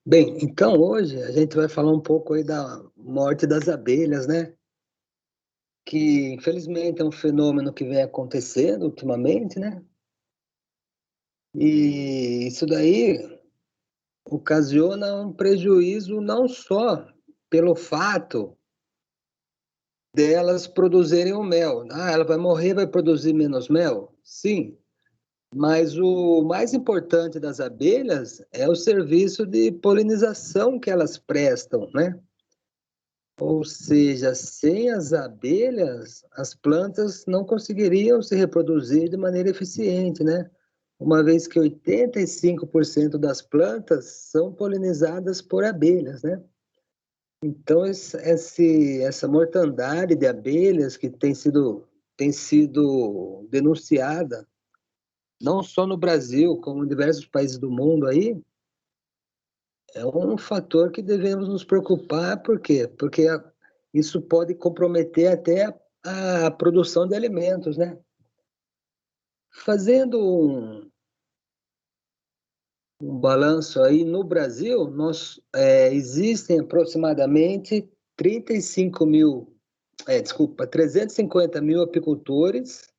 Bem, então hoje a gente vai falar um pouco aí da morte das abelhas, né? Que infelizmente é um fenômeno que vem acontecendo ultimamente, né? E isso daí ocasiona um prejuízo não só pelo fato delas produzirem o mel. Ah, ela vai morrer, vai produzir menos mel? Sim, mas o mais importante das abelhas é o serviço de polinização que elas prestam, né? Ou seja, sem as abelhas, as plantas não conseguiriam se reproduzir de maneira eficiente, né? Uma vez que 85% das plantas são polinizadas por abelhas, né? Então, essa mortandade de abelhas que tem sido denunciada, não só no Brasil, como em diversos países do mundo aí, é um fator que devemos nos preocupar, por quê? Porque isso pode comprometer até a produção de alimentos, né? Fazendo um balanço aí, no Brasil, existem aproximadamente 35 mil, 350 mil apicultores.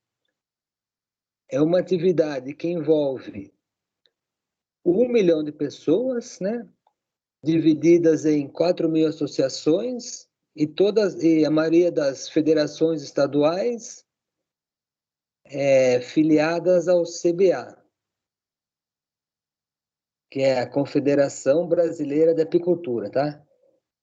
É uma atividade que envolve 1 milhão de pessoas, né? Divididas em 4 mil associações e a maioria das federações estaduais filiadas ao CBA, que é a Confederação Brasileira de Apicultura, tá?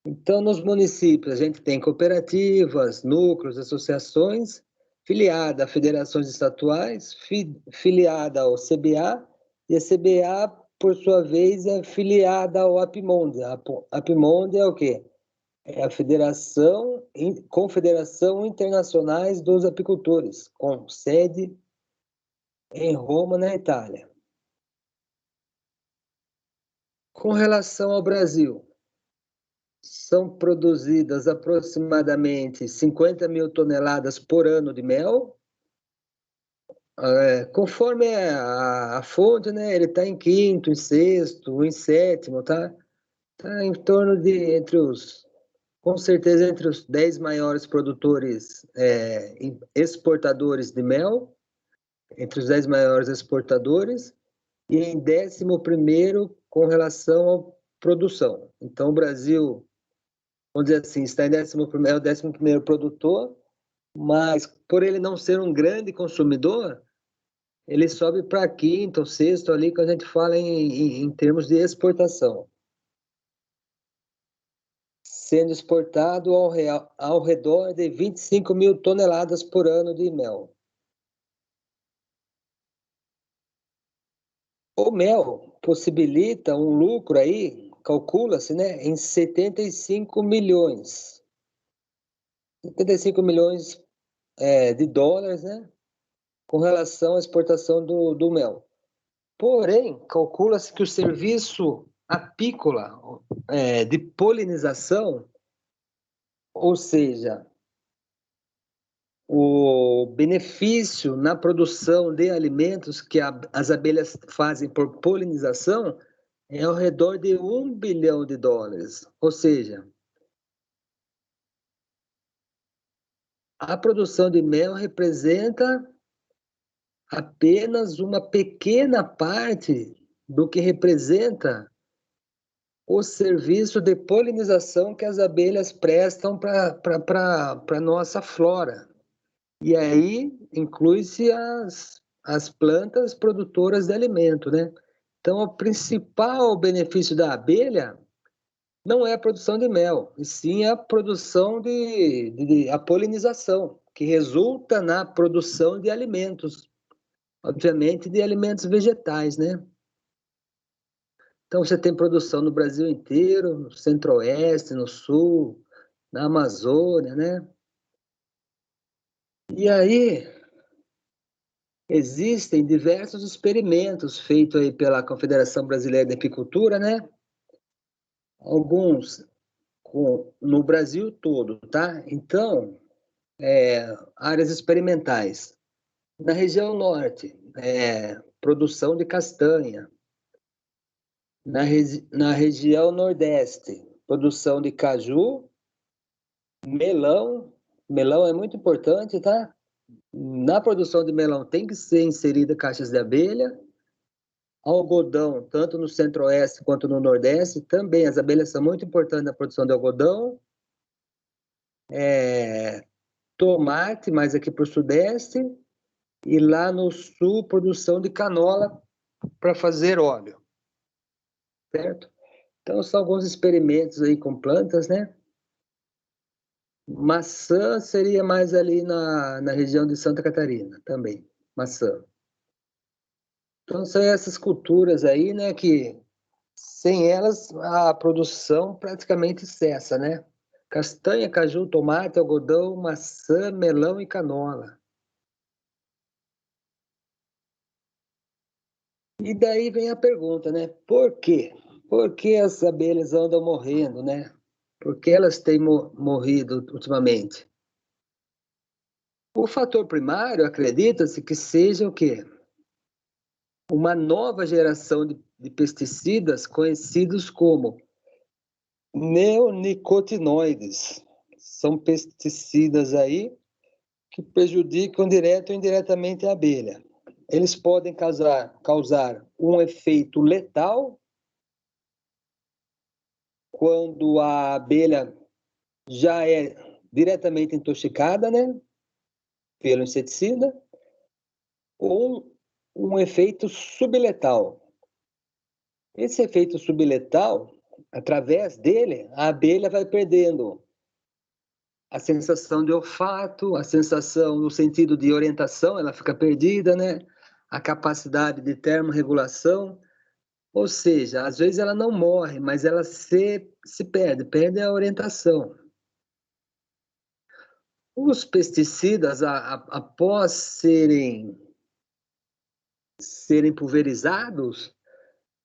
Então, nos municípios, a gente tem cooperativas, núcleos, associações, filiada a federações estaduais, filiada ao CBA, e a CBA, por sua vez, é filiada ao APIMOND. A APIMOND é o quê? É a Confederação Internacionais dos Apicultores, com sede em Roma, na Itália. Com relação ao Brasil, são produzidas aproximadamente 50 mil toneladas por ano de mel. Conforme a fonte, né, ele está em quinto, em sexto, em sétimo, tá? Tá em torno de com certeza entre os 10 maiores produtores exportadores de mel, entre os 10 maiores exportadores, e em 11º com relação à produção. Então, o Brasil, vamos dizer assim, está em 11º, é o 11º produtor, mas por ele não ser um grande consumidor, ele sobe para quinto ou sexto ali, quando a gente fala em termos de exportação. Sendo exportado ao redor de 25 mil toneladas por ano de mel. O mel possibilita um lucro aí, calcula-se, né, em 75 milhões. 75 milhões de dólares, né, com relação à exportação do mel. Porém, calcula-se que o serviço apícola de polinização, ou seja, o benefício na produção de alimentos que as abelhas fazem por polinização é ao redor de 1 bilhão de dólares. Ou seja, a produção de mel representa apenas uma pequena parte do que representa o serviço de polinização que as abelhas prestam para a nossa flora. E aí inclui-se as plantas produtoras de alimento, né? Então, o principal benefício da abelha não é a produção de mel, e sim a produção a polinização, que resulta na produção de alimentos, obviamente de alimentos vegetais, né? Então, você tem produção no Brasil inteiro, no Centro-Oeste, no Sul, na Amazônia, né? E aí, existem diversos experimentos feitos aí pela Confederação Brasileira de Apicultura, né? Alguns no Brasil todo, tá? Então, áreas experimentais. Na região norte, produção de castanha. Na região Nordeste, produção de caju, melão. Melão é muito importante, tá? Na produção de melão tem que ser inserida caixas de abelha. Algodão, tanto no Centro-Oeste quanto no Nordeste, também as abelhas são muito importantes na produção de algodão. Tomate, mais aqui para o Sudeste. E lá no Sul, produção de canola para fazer óleo. Certo? Então, são alguns experimentos aí com plantas, né? Maçã seria mais ali na região de Santa Catarina, também, maçã. Então, são essas culturas aí, né, que sem elas a produção praticamente cessa, né? Castanha, caju, tomate, algodão, maçã, melão e canola. E daí vem a pergunta, né? Por quê? Por que as abelhas andam morrendo, né? Por que elas têm morrido ultimamente? O fator primário, acredita-se que seja o quê? Uma nova geração de pesticidas conhecidos como neonicotinoides. São pesticidas aí que prejudicam direto ou indiretamente a abelha. Eles podem causar um efeito letal quando a abelha já é diretamente intoxicada, né, pelo inseticida, ou um efeito subletal. Esse efeito subletal, através dele, a abelha vai perdendo a sensação de olfato, a sensação no sentido de orientação, ela fica perdida, né? A capacidade de termorregulação, ou seja, às vezes ela não morre, mas ela se perde a orientação. Os pesticidas, após serem pulverizados,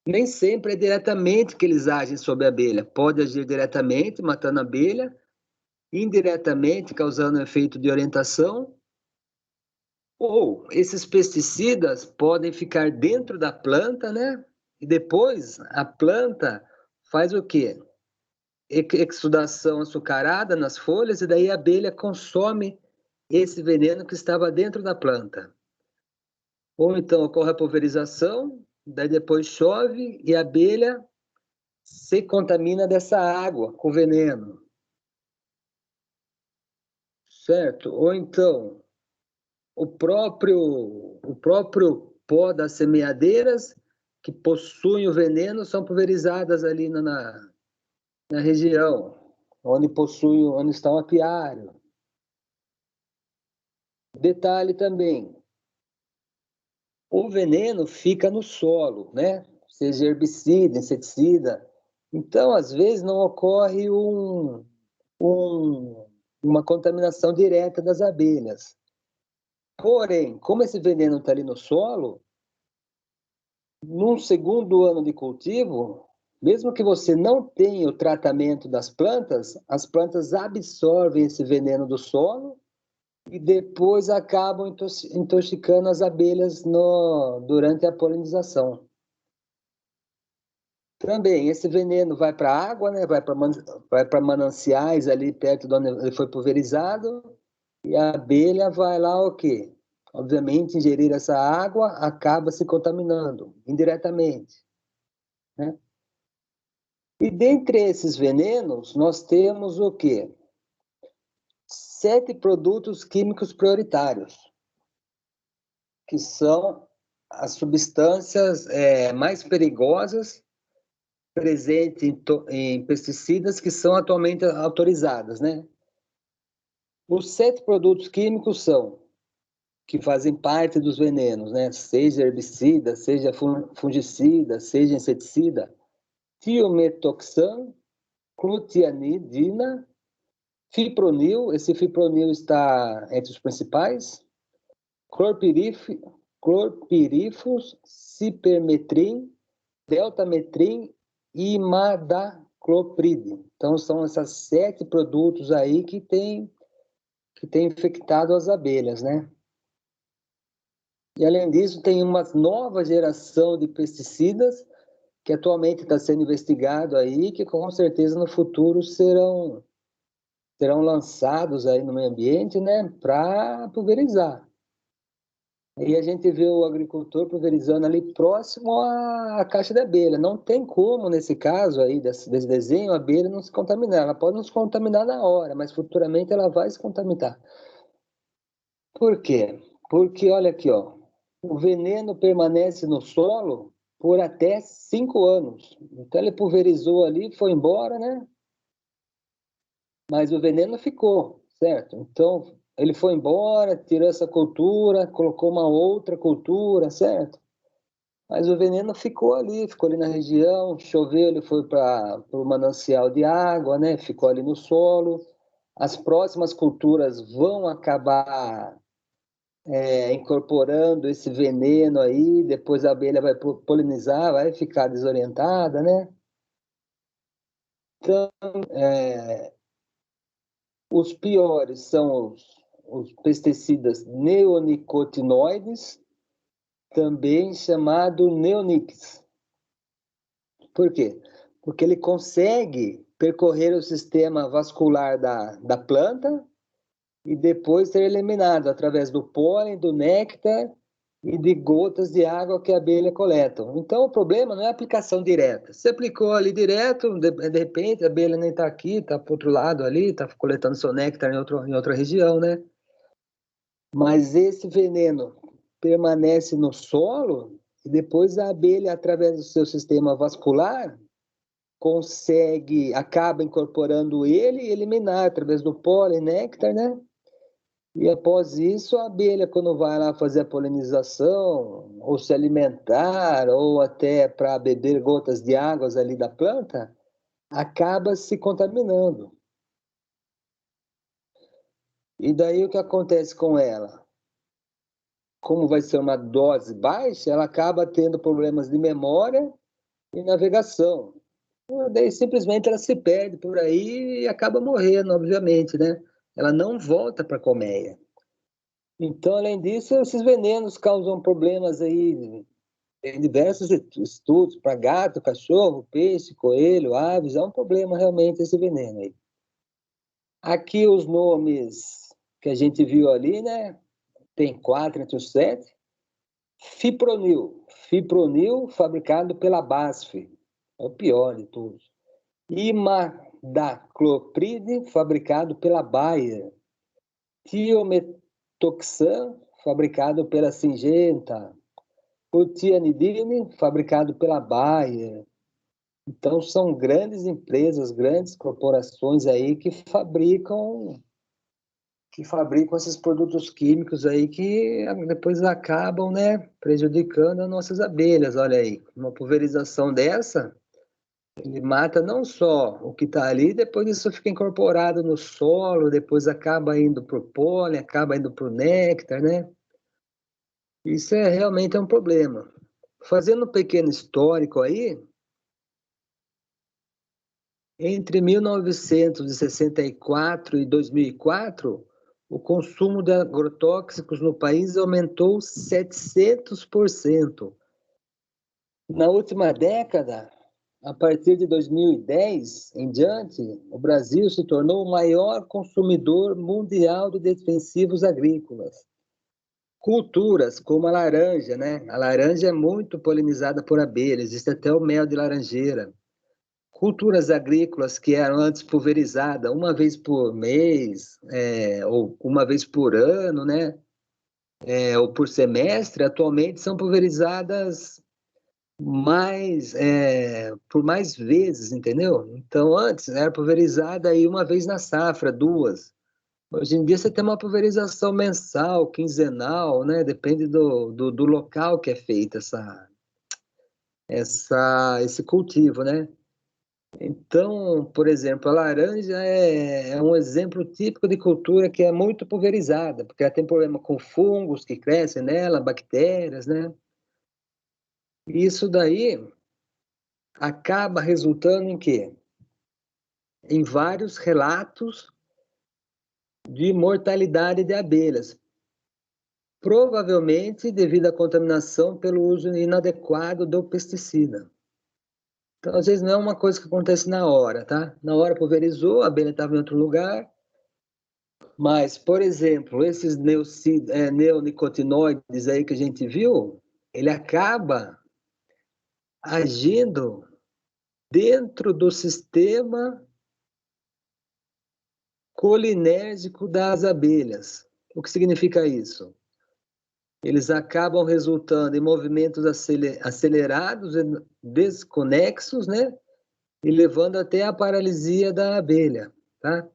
nem sempre é diretamente que eles agem sobre a abelha. Pode agir diretamente, matando a abelha, indiretamente, causando um efeito de orientação, ou esses pesticidas podem ficar dentro da planta, né? E depois a planta faz o quê? Exudação açucarada nas folhas, e daí a abelha consome esse veneno que estava dentro da planta. Ou então ocorre a pulverização, daí depois chove e a abelha se contamina dessa água com veneno. Certo? Ou então o próprio pó das semeadeiras que possuem o veneno são pulverizadas ali na região onde está o apiário. Detalhe também, o veneno fica no solo, né? Seja herbicida, inseticida. Então, às vezes, não ocorre uma contaminação direta das abelhas. Porém, como esse veneno está ali no solo, num segundo ano de cultivo, mesmo que você não tenha o tratamento das plantas, as plantas absorvem esse veneno do solo e depois acabam intoxicando as abelhas durante a polinização. Também, esse veneno vai para a água, né? Vai para mananciais ali perto de onde ele foi pulverizado, e a abelha vai lá o quê? Obviamente, ingerir essa água acaba se contaminando indiretamente, né? E dentre esses venenos, nós temos o quê? 7 produtos químicos prioritários, que são as substâncias mais perigosas presentes em pesticidas que são atualmente autorizadas, né? Os 7 produtos químicos são, que fazem parte dos venenos, né? Seja herbicida, seja fungicida, seja inseticida: tiometoxam, clutianidina, fipronil, esse fipronil está entre os principais, clorpirifos, cipermetrim, deltametrim e imidacloprid. Então, são esses 7 produtos aí que tem infectado as abelhas, né? E, além disso, tem uma nova geração de pesticidas que atualmente está sendo investigado aí, que com certeza no futuro serão lançados aí no meio ambiente, né, para pulverizar. E a gente vê o agricultor pulverizando ali próximo à caixa de abelha. Não tem como, nesse caso aí, desse desenho, a abelha não se contaminar. Ela pode não se contaminar na hora, mas futuramente ela vai se contaminar. Por quê? Porque, olha aqui, ó, o veneno permanece no solo por até 5 anos. Então ele pulverizou ali, foi embora, né? Mas o veneno ficou, certo? Então ele foi embora, tirou essa cultura, colocou uma outra cultura, certo? Mas o veneno ficou ali na região, choveu, ele foi para o manancial de água, né? Ficou ali no solo. As próximas culturas vão acabar incorporando esse veneno aí, depois a abelha vai polinizar, vai ficar desorientada, né? Então, os piores são os pesticidas neonicotinoides, também chamado neonics. Por quê? Porque ele consegue percorrer o sistema vascular da planta e depois ser eliminado através do pólen, do néctar e de gotas de água que a abelha coleta. Então, o problema não é a aplicação direta. Você aplicou ali direto, de repente a abelha nem está aqui, está para o outro lado ali, está coletando seu néctar em outra região, né? Mas esse veneno permanece no solo e depois a abelha, através do seu sistema vascular, acaba incorporando ele e eliminar através do pólen, néctar, né? E após isso, a abelha, quando vai lá fazer a polinização, ou se alimentar, ou até para beber gotas de águas ali da planta, acaba se contaminando. E daí o que acontece com ela? Como vai ser uma dose baixa, ela acaba tendo problemas de memória e navegação. Daí simplesmente ela se perde por aí e acaba morrendo, obviamente, né? Ela não volta para a colmeia. Então, além disso, esses venenos causam problemas aí em diversos estudos para gato, cachorro, peixe, coelho, aves. É um problema realmente esse veneno aí. Aqui os nomes que a gente viu ali, né? Tem 4 entre os 7. Fipronil. Fipronil, fabricado pela BASF. É o pior de todos. Imidaclopride, fabricado pela Bayer. Tiometoxan, fabricado pela Syngenta. O tianidine, fabricado pela Bayer. Então, são grandes empresas, grandes corporações aí que fabricam esses produtos químicos aí que depois acabam, né, prejudicando as nossas abelhas. Olha aí, uma pulverização dessa, ele mata não só o que está ali, depois isso fica incorporado no solo, depois acaba indo para o pólen, acaba indo para o néctar, né? Isso realmente é um problema. Fazendo um pequeno histórico aí, entre 1964 e 2004, o consumo de agrotóxicos no país aumentou 700%. Na última década, a partir de 2010 em diante, o Brasil se tornou o maior consumidor mundial de defensivos agrícolas. Culturas como a laranja, né? A laranja é muito polinizada por abelhas, existe até o mel de laranjeira. Culturas agrícolas que eram antes pulverizadas uma vez por mês, ou uma vez por ano, né? Ou por semestre, atualmente são pulverizadas por mais vezes, entendeu? Então, antes era pulverizada aí uma vez na safra, duas. Hoje em dia você tem uma pulverização mensal, quinzenal, né? Depende do local que é feito esse cultivo, né? Então, por exemplo, a laranja é um exemplo típico de cultura que é muito pulverizada, porque ela tem problema com fungos que crescem nela, bactérias, né? E isso daí acaba resultando em quê? Em vários relatos de mortalidade de abelhas, provavelmente devido à contaminação pelo uso inadequado do pesticida. Então, às vezes, não é uma coisa que acontece na hora, tá? Na hora pulverizou, a abelha estava em outro lugar, mas, por exemplo, esses neonicotinoides aí que a gente viu, ele acaba agindo dentro do sistema colinérgico das abelhas. O que significa isso? Eles acabam resultando em movimentos acelerados e desconexos, né? E levando até a paralisia da abelha, tá?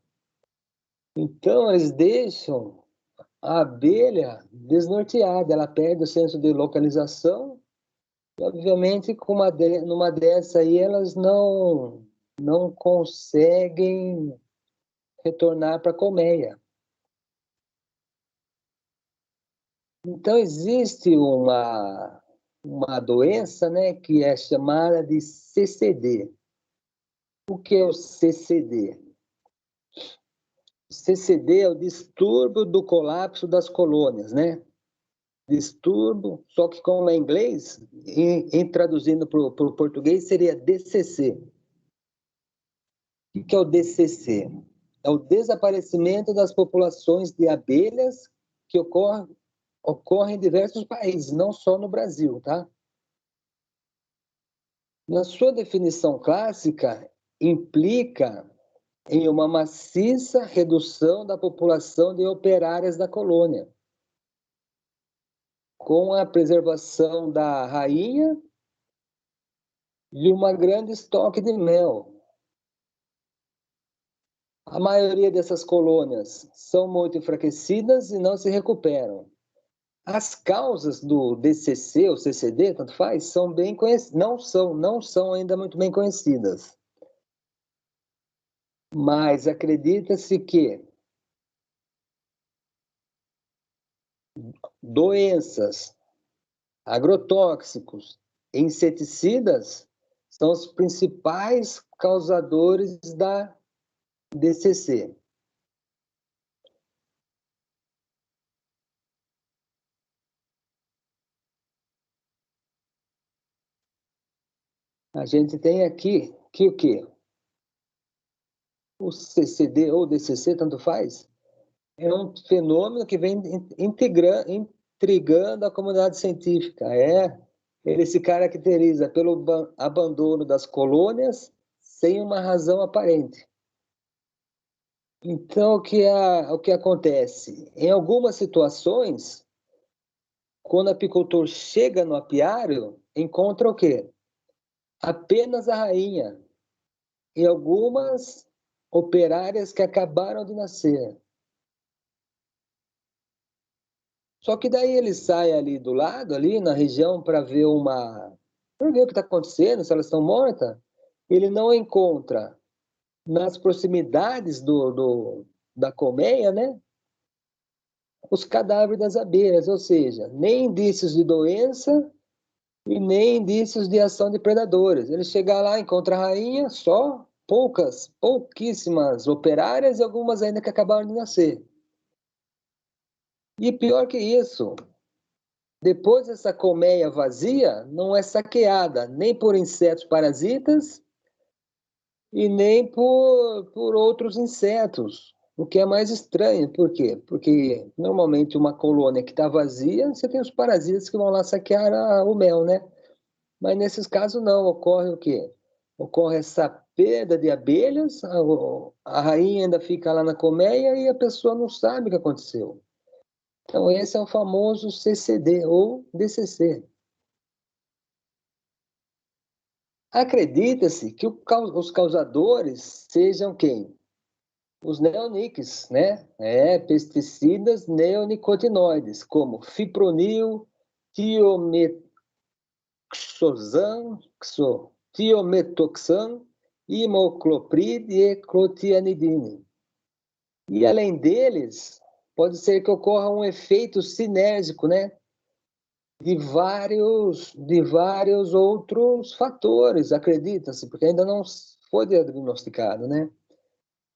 Então, eles deixam a abelha desnorteada, ela perde o senso de localização, e, obviamente, numa dessa aí, elas não conseguem retornar para a colmeia. Então, existe uma doença, né, que é chamada de CCD. O que é o CCD? O CCD é o distúrbio do colapso das colônias, né? Distúrbio, só que como é inglês, traduzindo para o português, seria DCC. O que é o DCC? É o desaparecimento das populações de abelhas que ocorre em diversos países, não só no Brasil, tá? Na sua definição clássica, implica em uma maciça redução da população de operárias da colônia, com a preservação da rainha e uma grande estoque de mel. A maioria dessas colônias são muito enfraquecidas e não se recuperam. As causas do DCC ou CCD, tanto faz, são bem conhecidas, não são ainda muito bem conhecidas. Mas acredita-se que doenças, agrotóxicos, inseticidas são os principais causadores da DCC. A gente tem aqui que o quê? O CCD ou DCC, tanto faz, é um fenômeno que vem intrigando a comunidade científica. Ele se caracteriza pelo abandono das colônias sem uma razão aparente. Então, o que acontece? Em algumas situações, quando o apicultor chega no apiário, encontra o quê? Apenas a rainha e algumas operárias que acabaram de nascer. Só que daí ele sai ali do lado, ali na região, para ver o que está acontecendo, se elas estão mortas. Ele não encontra nas proximidades da colmeia, né, os cadáveres das abelhas, ou seja, nem indícios de doença e nem indícios de ação de predadores. Ele chega lá, encontra a rainha, só pouquíssimas operárias e algumas ainda que acabaram de nascer. E pior que isso, depois essa colmeia vazia não é saqueada nem por insetos parasitas e nem por outros insetos, o que é mais estranho. Por quê? Porque normalmente uma colônia que está vazia, você tem os parasitas que vão lá saquear o mel, né? Mas nesses casos não, ocorre o quê? Ocorre essa perda de abelhas, a rainha ainda fica lá na colmeia e a pessoa não sabe o que aconteceu. Então esse é o famoso CCD ou DCC. Acredita-se que os causadores sejam quem? Os neonics, né? Pesticidas neonicotinoides, como fipronil, tiometoxam, imocloprid e clotianidine. E além deles, pode ser que ocorra um efeito sinérgico, né? De vários outros fatores, acredita-se, porque ainda não foi diagnosticado, né?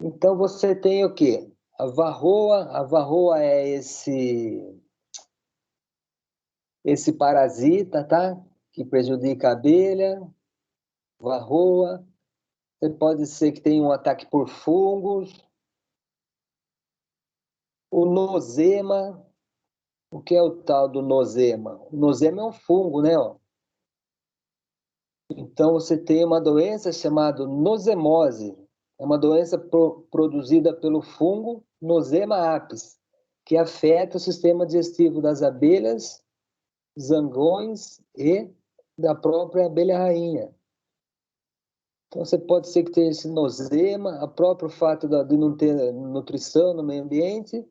Então você tem o quê? A varroa é esse parasita, tá? Que prejudica a abelha. varroa, pode ser que tenha um ataque por fungos, o nosema. O que é o tal do nosema? O nosema é um fungo, né? Ó. Então, você tem uma doença chamada nosemose. É uma doença produzida pelo fungo Nosema apis, que afeta o sistema digestivo das abelhas, zangões e da própria abelha rainha. Então, você pode ser que tenha esse nosema, o próprio fato de não ter nutrição no meio ambiente,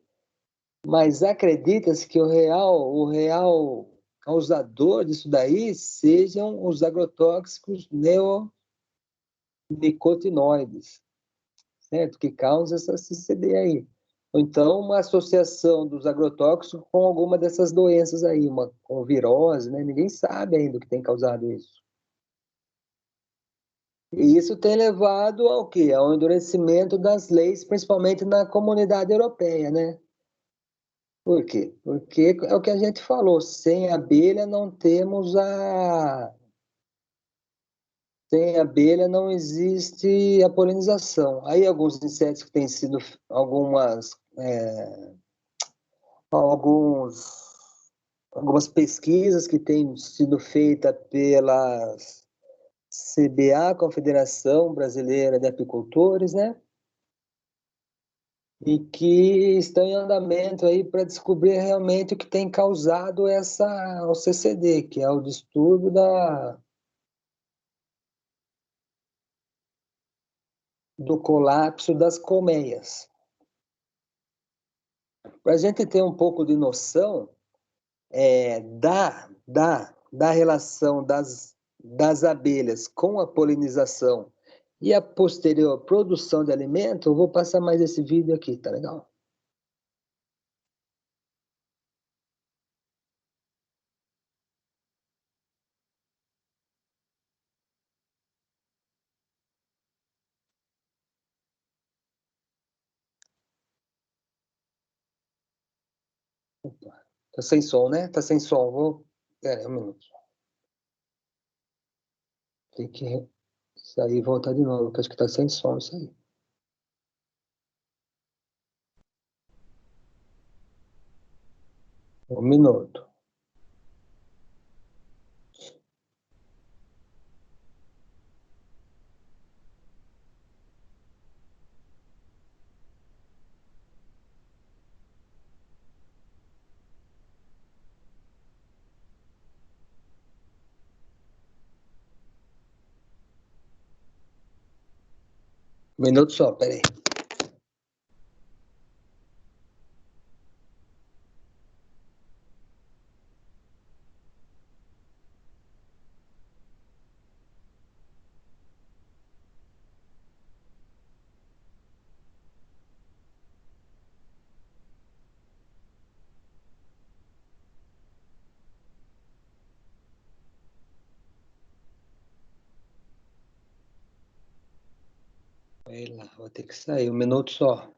mas acredita-se que o real causador disso daí sejam os agrotóxicos neonicotinoides, certo? Que causam essa CCD aí. Ou então, uma associação dos agrotóxicos com alguma dessas doenças aí, com virose, né? Ninguém sabe ainda o que tem causado isso. E isso tem levado ao quê? Ao endurecimento das leis, principalmente na comunidade europeia, né? Por quê? Porque é o que a gente falou, sem abelha não temos a... Sem abelha não existe a polinização. Aí alguns insetos que têm sido, alguns, algumas pesquisas que têm sido feitas pela CBA, Confederação Brasileira de Apicultores, né? E que estão em andamento aí para descobrir realmente o que tem causado o CCD, que é o distúrbio do colapso das colmeias. Para a gente ter um pouco de noção da relação das abelhas com a polinização e a posterior produção de alimento, eu vou passar mais esse vídeo aqui, tá legal? Tá sem som, né? Tá sem som. Pera aí, um minuto. Tem que sair e voltar de novo, porque acho que tá sem som isso aí. Um minuto. Um minuto só, peraí. Vai lá, vou ter que sair. Um minuto só.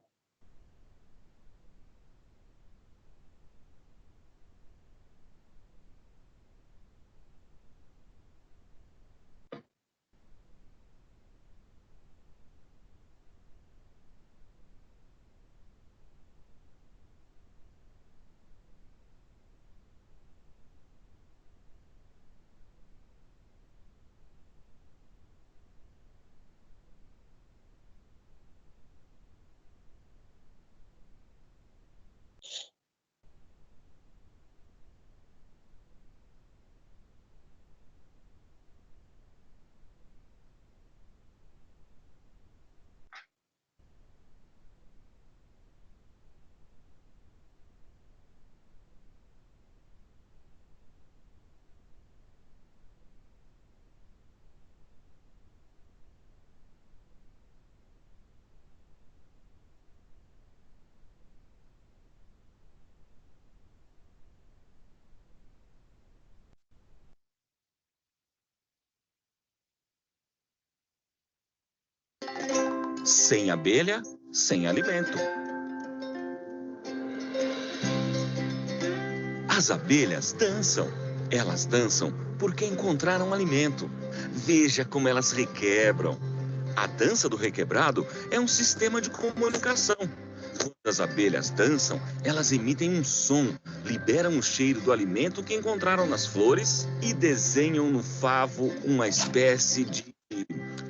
Sem abelha, sem alimento. As abelhas dançam. Elas dançam porque encontraram alimento. Veja como elas requebram. A dança do requebrado é um sistema de comunicação. Quando as abelhas dançam, elas emitem um som, liberam o cheiro do alimento que encontraram nas flores e desenham no favo uma espécie de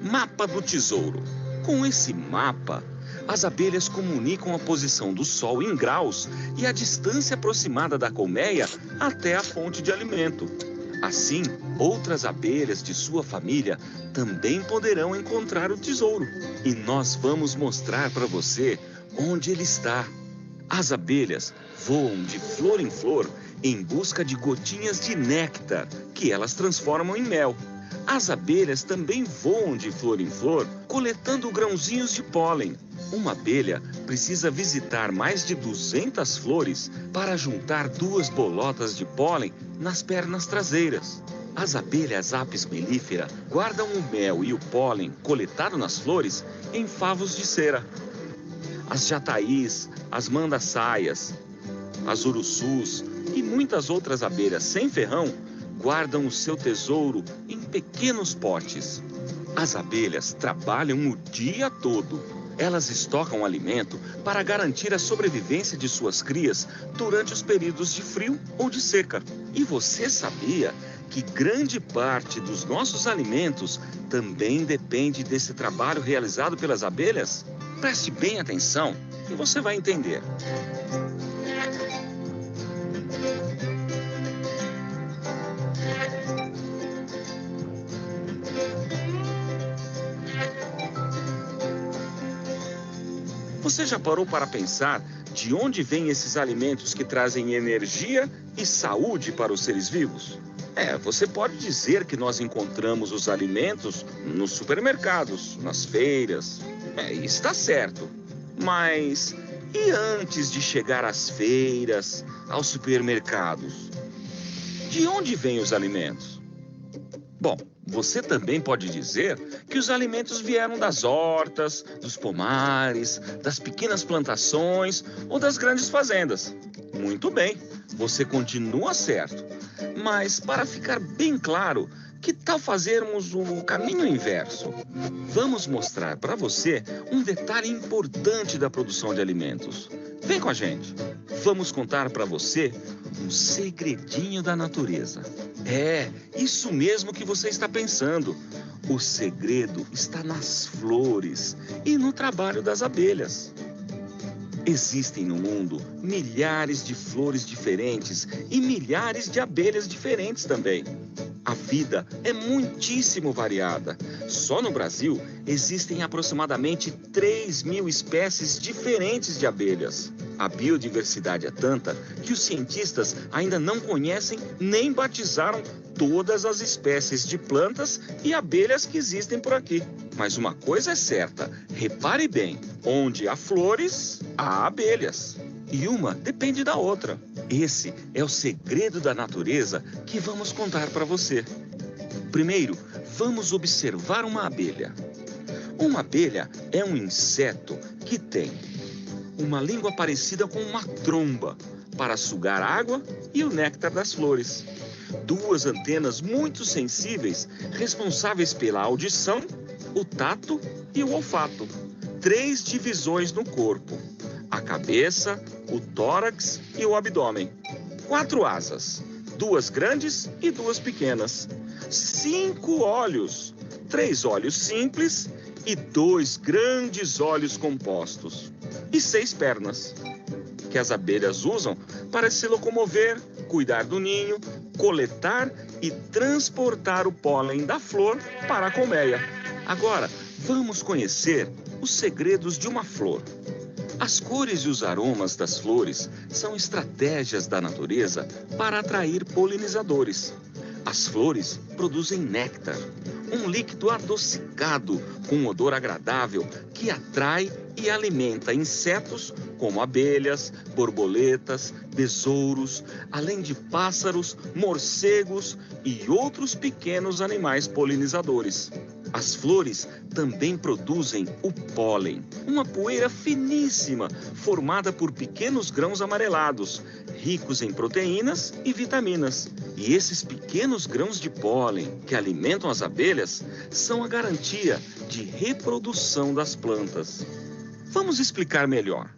mapa do tesouro. Com esse mapa, as abelhas comunicam a posição do sol em graus e a distância aproximada da colmeia até a fonte de alimento. Assim, outras abelhas de sua família também poderão encontrar o tesouro. E nós vamos mostrar para você onde ele está. As abelhas voam de flor em flor em busca de gotinhas de néctar, que elas transformam em mel. As abelhas também voam de flor em flor, coletando grãozinhos de pólen. Uma abelha precisa visitar mais de 200 flores para juntar 2 bolotas de pólen nas pernas traseiras. As abelhas Apis mellifera guardam o mel e o pólen coletado nas flores em favos de cera. As jataís, as mandaçaias, as urussus e muitas outras abelhas sem ferrão guardam o seu tesouro em pequenos potes. As abelhas trabalham o dia todo. Elas estocam alimento para garantir a sobrevivência de suas crias durante os períodos de frio ou de seca. E você sabia que grande parte dos nossos alimentos também depende desse trabalho realizado pelas abelhas? Preste bem atenção e você vai entender. Você já parou para pensar de onde vêm esses alimentos que trazem energia e saúde para os seres vivos? Você pode dizer que nós encontramos os alimentos nos supermercados, nas feiras. Está certo. Mas e antes de chegar às feiras, aos supermercados? De onde vêm os alimentos? Bom, você também pode dizer que os alimentos vieram das hortas, dos pomares, das pequenas plantações ou das grandes fazendas. Muito bem, você continua certo. Mas para ficar bem claro, que tal fazermos o caminho inverso? Vamos mostrar para você um detalhe importante da produção de alimentos. Vem com a gente. Vamos contar para você um segredinho da natureza. Isso mesmo que você está pensando. O segredo está nas flores e no trabalho das abelhas. Existem no mundo milhares de flores diferentes e milhares de abelhas diferentes também. A vida é muitíssimo variada. Só no Brasil existem aproximadamente 3.000 espécies diferentes de abelhas. A biodiversidade é tanta que os cientistas ainda não conhecem nem batizaram todas as espécies de plantas e abelhas que existem por aqui. Mas uma coisa é certa, repare bem, onde há flores, há abelhas. E uma depende da outra. Esse é o segredo da natureza que vamos contar para você. Primeiro, vamos observar uma abelha. Uma abelha é um inseto que tem uma língua parecida com uma tromba para sugar água e o néctar das flores. 2 antenas muito sensíveis, responsáveis pela audição, o tato e o olfato. 3 divisões no corpo: a cabeça, o tórax e o abdômen. 4 asas, 2 grandes e 2 pequenas. 5 olhos, 3 olhos simples e 2 grandes olhos compostos. E 6 pernas, que as abelhas usam para se locomover, cuidar do ninho, coletar e transportar o pólen da flor para a colmeia. Agora, vamos conhecer os segredos de uma flor. As cores e os aromas das flores são estratégias da natureza para atrair polinizadores. As flores produzem néctar, um líquido adocicado com um odor agradável que atrai e alimenta insetos como abelhas, borboletas, besouros, além de pássaros, morcegos e outros pequenos animais polinizadores. As flores também produzem o pólen, uma poeira finíssima formada por pequenos grãos amarelados, ricos em proteínas e vitaminas. E esses pequenos grãos de pólen que alimentam as abelhas são a garantia de reprodução das plantas. Vamos explicar melhor.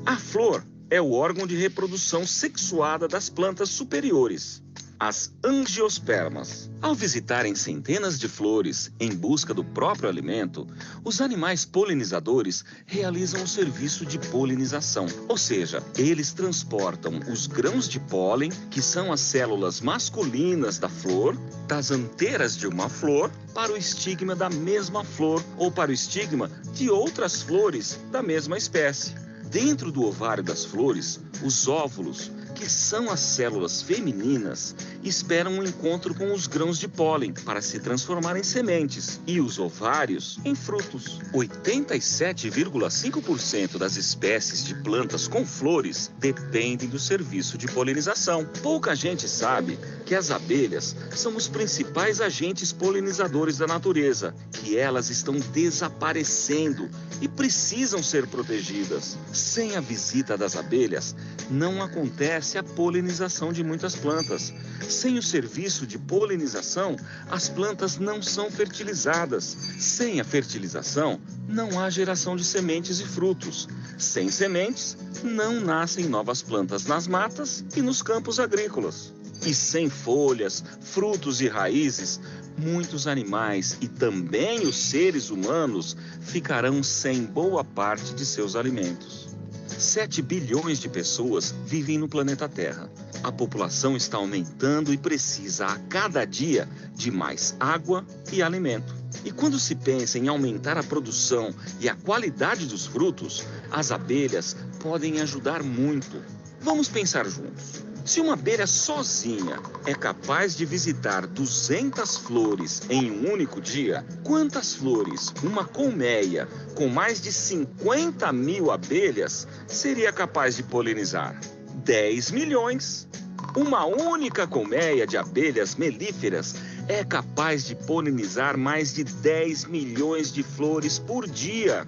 A flor é o órgão de reprodução sexuada das plantas superiores, as angiospermas. Ao visitarem centenas de flores em busca do próprio alimento, os animais polinizadores realizam o serviço de polinização, ou seja, eles transportam os grãos de pólen, que são as células masculinas da flor, das anteiras de uma flor, para o estigma da mesma flor ou para o estigma de outras flores da mesma espécie. Dentro do ovário das flores, os óvulos, que são as células femininas, esperam um encontro com os grãos de pólen para se transformar em sementes e os ovários em frutos. 87,5% das espécies de plantas com flores dependem do serviço de polinização. Pouca gente sabe que as abelhas são os principais agentes polinizadores da natureza, que elas estão desaparecendo e precisam ser protegidas. Sem a visita das abelhas, não acontece a polinização de muitas plantas. Sem o serviço de polinização, as plantas não são fertilizadas. Sem a fertilização, não há geração de sementes e frutos. Sem sementes, não nascem novas plantas nas matas e nos campos agrícolas. E sem folhas, frutos e raízes, muitos animais e também os seres humanos ficarão sem boa parte de seus alimentos. 7 bilhões de pessoas vivem no planeta Terra. A população está aumentando e precisa a cada dia de mais água e alimento. E quando se pensa em aumentar a produção e a qualidade dos frutos, as abelhas podem ajudar muito. Vamos pensar juntos. Se uma abelha sozinha é capaz de visitar 200 flores em um único dia, quantas flores uma colmeia com mais de 50 mil abelhas seria capaz de polinizar? 10 milhões. Uma única colmeia de abelhas melíferas é capaz de polinizar mais de 10 milhões de flores por dia.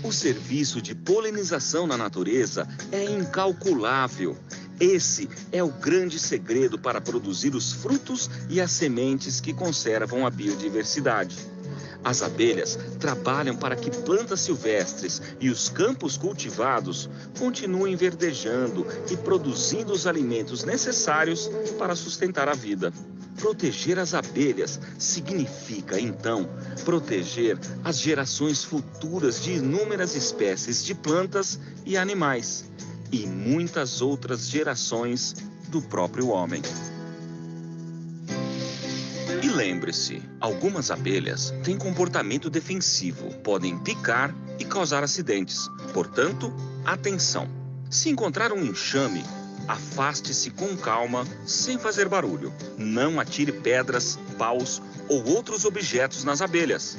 O serviço de polinização na natureza é incalculável. Esse é o grande segredo para produzir os frutos e as sementes que conservam a biodiversidade. As abelhas trabalham para que plantas silvestres e os campos cultivados continuem verdejando e produzindo os alimentos necessários para sustentar a vida. Proteger as abelhas significa, então, proteger as gerações futuras de inúmeras espécies de plantas e animais e muitas outras gerações do próprio homem. E lembre-se, algumas abelhas têm comportamento defensivo, podem picar e causar acidentes. Portanto, atenção! Se encontrar um enxame, afaste-se com calma, sem fazer barulho. Não atire pedras, paus ou outros objetos nas abelhas.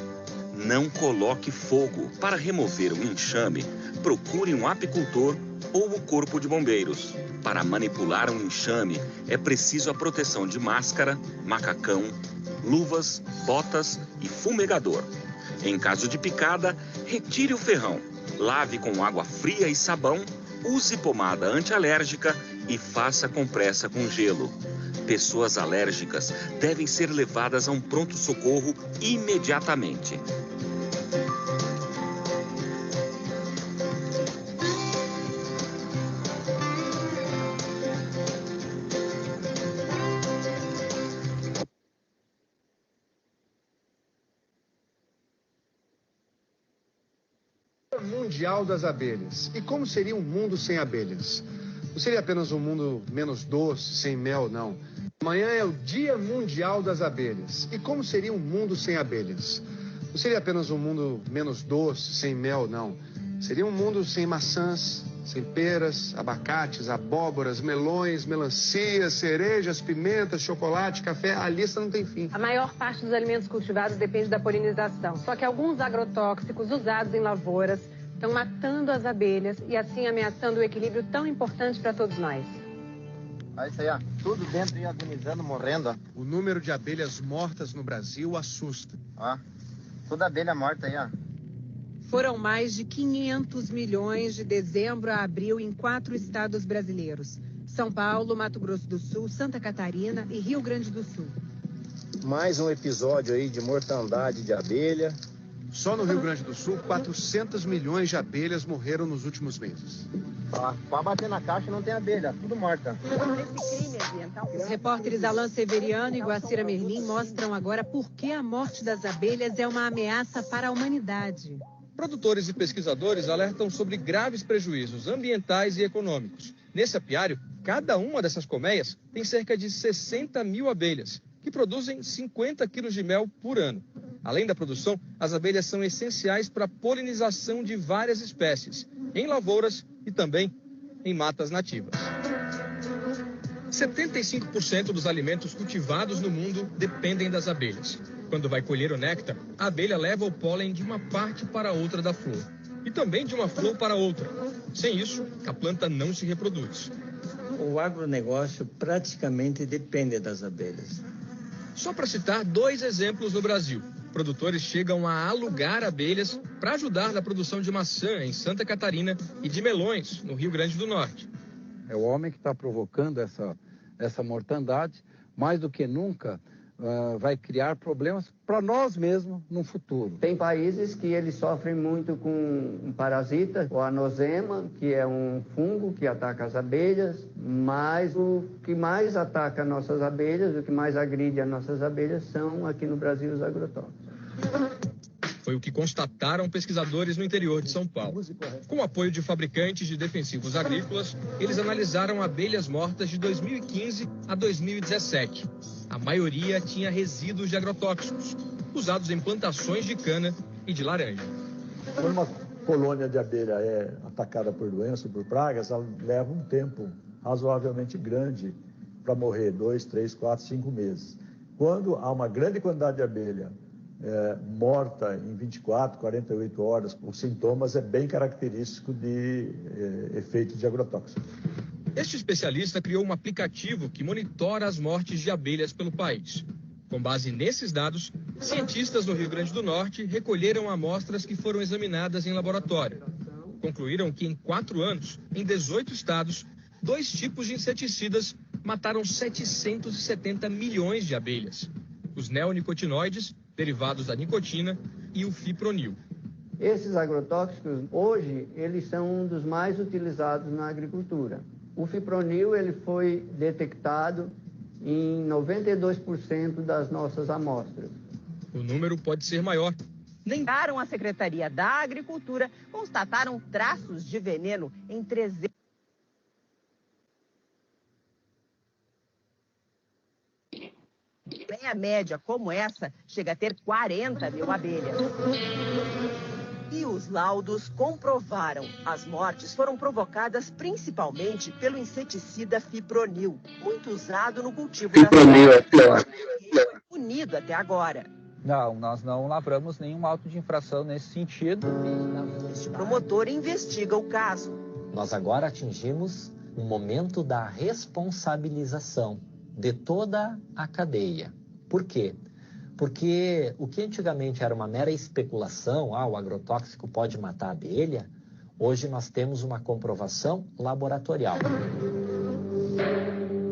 Não coloque fogo. Para remover um enxame, procure um apicultor ou o corpo de bombeiros. Para manipular um enxame, é preciso a proteção de máscara, macacão, luvas, botas e fumegador. Em caso de picada, retire o ferrão. Lave com água fria e sabão, use pomada antialérgica e faça compressa com gelo. Pessoas alérgicas devem ser levadas a um pronto-socorro imediatamente. Mundial das abelhas. E como seria um mundo sem abelhas? Não seria apenas um mundo menos doce, sem mel, não. Amanhã é o Dia Mundial das Abelhas. E como seria um mundo sem abelhas? Não seria apenas um mundo menos doce, sem mel, não. Seria um mundo sem maçãs, sem peras, abacates, abóboras, melões, melancias, cerejas, pimentas, chocolate, café. A lista não tem fim. A maior parte dos alimentos cultivados depende da polinização. Só que alguns agrotóxicos usados em lavouras estão matando as abelhas e assim ameaçando o equilíbrio tão importante para todos nós. Olha isso aí, ó. Tudo dentro e agonizando, morrendo, ó. O número de abelhas mortas no Brasil assusta. Ó, toda abelha morta aí, ó. Foram mais de 500 milhões de dezembro a abril em 4 estados brasileiros: São Paulo, Mato Grosso do Sul, Santa Catarina e Rio Grande do Sul. Mais um episódio aí de mortandade de abelha. Só no Rio Grande do Sul, 400 milhões de abelhas morreram nos últimos meses. Ó, pode bater na caixa, não tem abelha, tudo morta. Os repórteres Alain Severiano e Guacira Merlim mostram agora por que a morte das abelhas é uma ameaça para a humanidade. Produtores e pesquisadores alertam sobre graves prejuízos ambientais e econômicos. Nesse apiário, cada uma dessas colmeias tem cerca de 60 mil abelhas, que produzem 50 quilos de mel por ano. Além da produção, as abelhas são essenciais para a polinização de várias espécies, em lavouras e também em matas nativas. 75% dos alimentos cultivados no mundo dependem das abelhas. Quando vai colher o néctar, a abelha leva o pólen de uma parte para outra da flor e também de uma flor para outra. Sem isso, a planta não se reproduz. O agronegócio praticamente depende das abelhas. Só para citar 2 exemplos no Brasil. Produtores chegam a alugar abelhas para ajudar na produção de maçã em Santa Catarina e de melões no Rio Grande do Norte. É o homem que está provocando essa mortandade, mais do que nunca vai criar problemas para nós mesmos no futuro. Tem países que eles sofrem muito com um parasita, o anosema, que é um fungo que ataca as abelhas, mas o que mais ataca nossas abelhas, o que mais agride as nossas abelhas são, aqui no Brasil, os agrotóxicos. Foi o que constataram pesquisadores no interior de São Paulo. Com o apoio de fabricantes de defensivos agrícolas, eles analisaram abelhas mortas de 2015 a 2017. A maioria tinha resíduos de agrotóxicos, usados em plantações de cana e de laranja. Quando uma colônia de abelha é atacada por doença, por pragas, ela leva um tempo razoavelmente grande para morrer, 2, 3, 4, 5 meses. Quando há uma grande quantidade de abelha morta em 24, 48 horas, os sintomas é bem característico de efeito de agrotóxico. Este especialista criou um aplicativo que monitora as mortes de abelhas pelo país. Com base nesses dados, cientistas no Rio Grande do Norte recolheram amostras que foram examinadas em laboratório. Concluíram que em 4 anos, em 18 estados, 2 tipos de inseticidas mataram 770 milhões de abelhas. Os neonicotinoides, derivados da nicotina, e o fipronil. Esses agrotóxicos, hoje, eles são um dos mais utilizados na agricultura. O fipronil, ele foi detectado em 92% das nossas amostras. O número pode ser maior. Negaram a Secretaria da Agricultura, constataram traços de veneno em 300. A média como essa chega a ter 40 mil abelhas. E os laudos comprovaram. As mortes foram provocadas principalmente pelo inseticida fipronil, muito usado no cultivo da soja. Foi punido até agora. Não, nós não lavramos nenhum auto de infração nesse sentido. Este promotor investiga o caso. Nós agora atingimos o momento da responsabilização de toda a cadeia. Por quê? Porque o que antigamente era uma mera especulação, o agrotóxico pode matar a abelha, hoje nós temos uma comprovação laboratorial.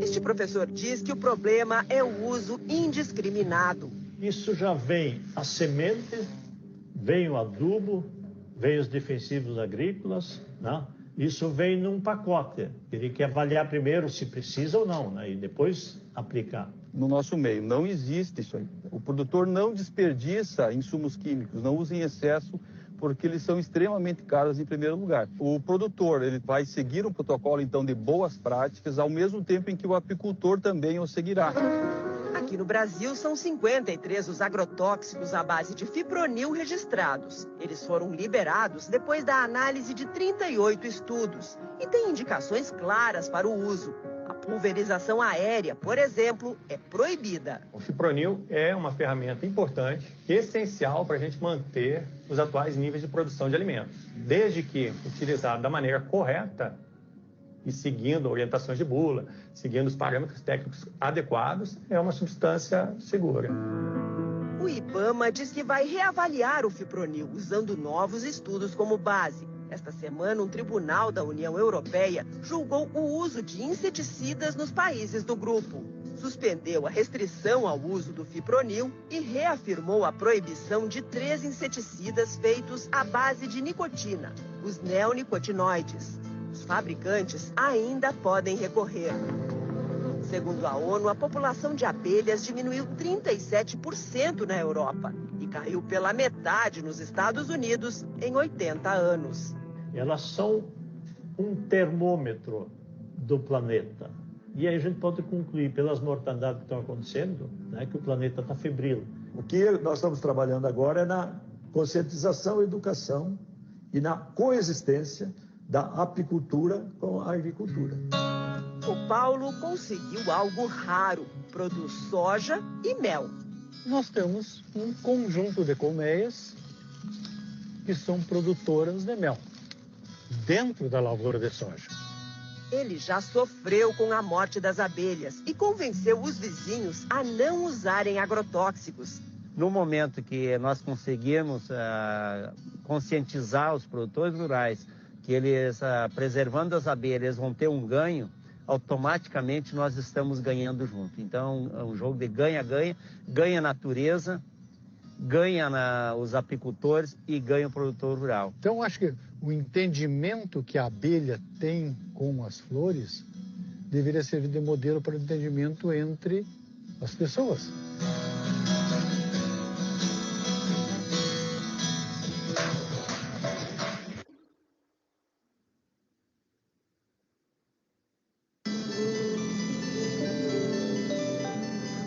Este professor diz que o problema é o uso indiscriminado. Isso já vem a semente, vem o adubo, vem os defensivos agrícolas, né? Isso vem num pacote. Teria que avaliar primeiro se precisa ou não, né? E depois aplicar. No nosso meio não existe isso aí. O produtor não desperdiça insumos químicos, não usa em excesso, porque eles são extremamente caros em primeiro lugar. O produtor ele vai seguir um protocolo, então, de boas práticas, ao mesmo tempo em que o apicultor também o seguirá. Aqui no Brasil, são 53 os agrotóxicos à base de fipronil registrados. Eles foram liberados depois da análise de 38 estudos e têm indicações claras para o uso. A pulverização aérea, por exemplo, é proibida. O fipronil é uma ferramenta importante, essencial para a gente manter os atuais níveis de produção de alimentos. Desde que utilizado da maneira correta, e seguindo orientações de bula, seguindo os parâmetros técnicos adequados, é uma substância segura. O IBAMA diz que vai reavaliar o fipronil usando novos estudos como base. Esta semana, um tribunal da União Europeia julgou o uso de inseticidas nos países do grupo. Suspendeu a restrição ao uso do fipronil e reafirmou a proibição de 3 inseticidas feitos à base de nicotina, os neonicotinoides. Os fabricantes ainda podem recorrer. Segundo a ONU, a população de abelhas diminuiu 37% na Europa e caiu pela metade nos Estados Unidos em 80 anos. Elas são um termômetro do planeta. E aí a gente pode concluir, pelas mortandades que estão acontecendo, né, que o planeta está febril. O que nós estamos trabalhando agora é na conscientização, educação e na coexistência da apicultura com a agricultura. O Paulo conseguiu algo raro, produz soja e mel. Nós temos um conjunto de colmeias que são produtoras de mel, dentro da lavoura de soja. Ele já sofreu com a morte das abelhas e convenceu os vizinhos a não usarem agrotóxicos. No momento que nós conseguimos conscientizar os produtores rurais que eles, preservando as abelhas, vão ter um ganho, automaticamente nós estamos ganhando junto. Então, é um jogo de ganha-ganha, ganha a natureza, ganha os apicultores e ganha o produtor rural. Então, acho que o entendimento que a abelha tem com as flores deveria servir de modelo para o entendimento entre as pessoas.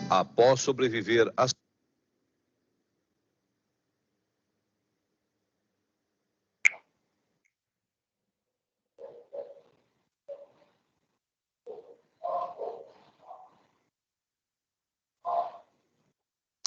Após sobreviver às